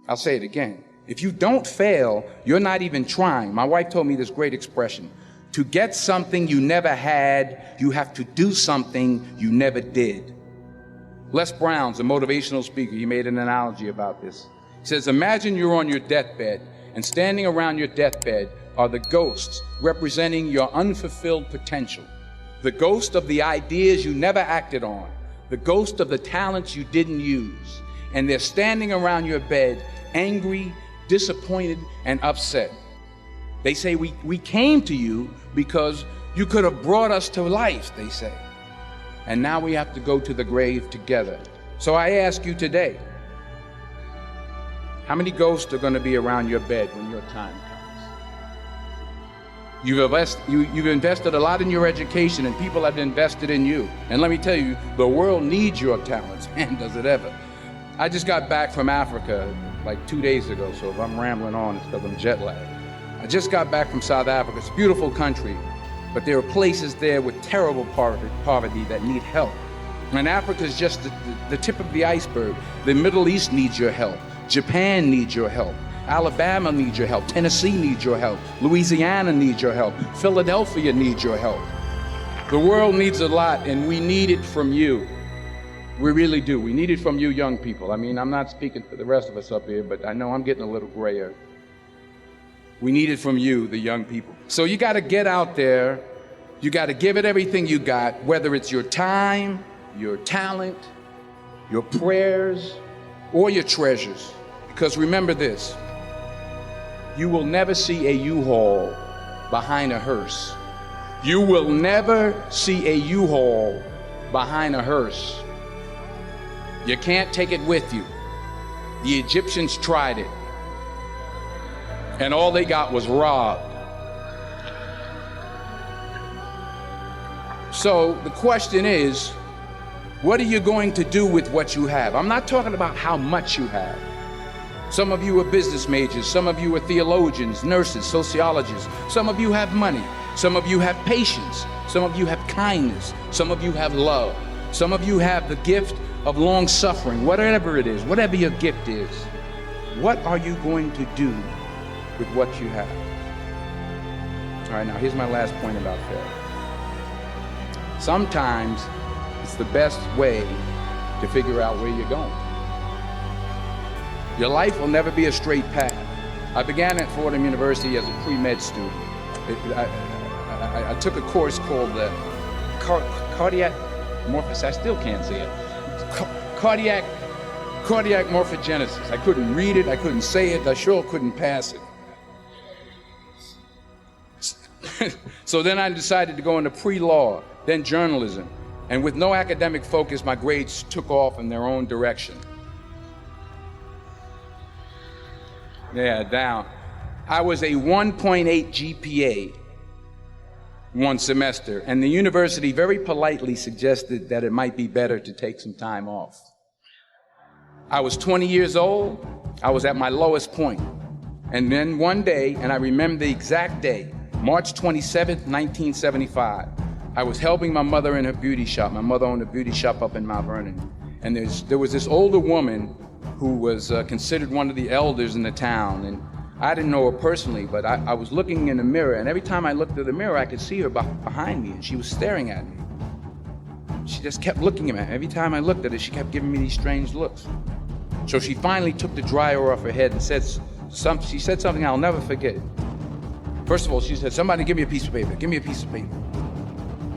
I'll say it again. If you don't fail, you're not even trying. My wife told me this great expression. To get something you never had, you have to do something you never did. Les Brown's a motivational speaker. He made an analogy about this. He says, imagine you're on your deathbed, and standing around your deathbed are the ghosts representing your unfulfilled potential. The ghost of the ideas you never acted on. The ghost of the talents you didn't use. And they're standing around your bed, angry, disappointed, and upset. They say, we came to you because you could have brought us to life, they say. And now we have to go to the grave together. So I ask you today, how many ghosts are going to be around your bed when your time comes? You've invested a lot in your education, and people have invested in you. And let me tell you, the world needs your talents, man, does it ever. I just got back from Africa like 2 days ago, so if I'm rambling on, it's because I'm jet lagged. I just got back from South Africa. It's a beautiful country, but there are places there with terrible poverty that need help. And Africa is just the tip of the iceberg. The Middle East needs your help. Japan needs your help. Alabama needs your help. Tennessee needs your help. Louisiana needs your help. Philadelphia needs your help. The world needs a lot, and we need it from you. We really do. We need it from you young people. I mean, I'm not speaking for the rest of us up here, but I know I'm getting a little grayer. We need it from you, the young people. So you got to get out there. You got to give it everything you got, whether it's your time, your talent, your prayers, or your treasures. Because remember this, you will never see a U-Haul behind a hearse. You will never see a U-Haul behind a hearse. You can't take it with you. The Egyptians tried it, and all they got was robbed. So the question is, what are you going to do with what you have? I'm not talking about how much you have. Some of you are business majors, some of you are theologians, nurses, sociologists. Some of you have money, some of you have patience, some of you have kindness, some of you have love, some of you have the gift of long suffering. Whatever it is, whatever your gift is, what are you going to do with what you have? All right, now here's my last point about failure. Sometimes it's the best way to figure out where you're going. Your life will never be a straight path. I began at Fordham University as a pre-med student. I took a course called cardiac morphogenesis. I still can't say it. Cardiac morphogenesis. I couldn't read it, I couldn't say it, I sure couldn't pass it. So then I decided to go into pre-law, then journalism. And with no academic focus, my grades took off in their own direction. Yeah, down. I was a 1.8 GPA one semester, and the university very politely suggested that it might be better to take some time off. I was 20 years old. I was at my lowest point. And then one day, and I remember the exact day, March 27th, 1975, I was helping my mother in her beauty shop. My mother owned a beauty shop up in Mount Vernon. And there was this older woman who was considered one of the elders in the town. And I didn't know her personally, but I was looking in the mirror, and every time I looked at the mirror, I could see her behind me, and she was staring at me. She just kept looking at me. Every time I looked at her, she kept giving me these strange looks. So she finally took the dryer off her head and she said something I'll never forget. First of all, she said, "Somebody give me a piece of paper, give me a piece of paper."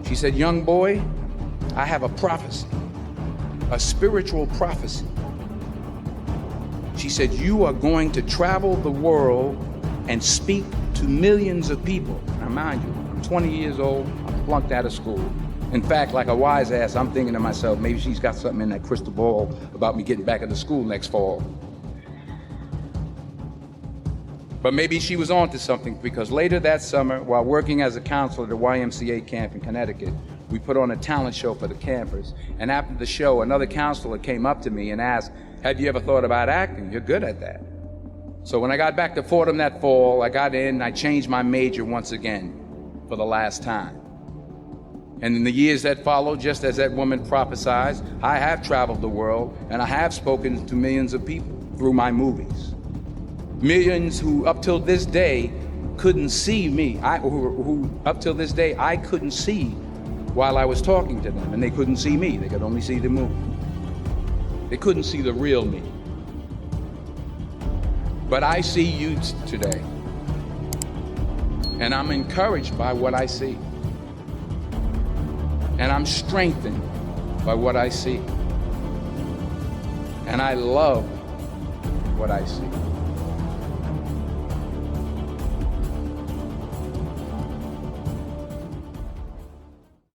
She said, "Young boy, I have a prophecy, a spiritual prophecy." She said, "You are going to travel the world and speak to millions of people." Now mind you, I'm 20 years old, I'm flunked out of school. In fact, like a wise ass, I'm thinking to myself, maybe she's got something in that crystal ball about me getting back into school next fall. But maybe she was onto something, because later that summer, while working as a counselor at a YMCA camp in Connecticut, we put on a talent show for the campers. And after the show, another counselor came up to me and asked, "Have you ever thought about acting? You're good at that." So when I got back to Fordham that fall, I got in and I changed my major once again for the last time. And in the years that followed, just as that woman prophesied, I have traveled the world and I have spoken to millions of people through my movies. Millions who up till this day couldn't see me, who up till this day I couldn't see while I was talking to them, and they couldn't see me. They could only see the movie. They couldn't see the real me. But I see you today, and I'm encouraged by what I see, and I'm strengthened by what I see, and I love what I see.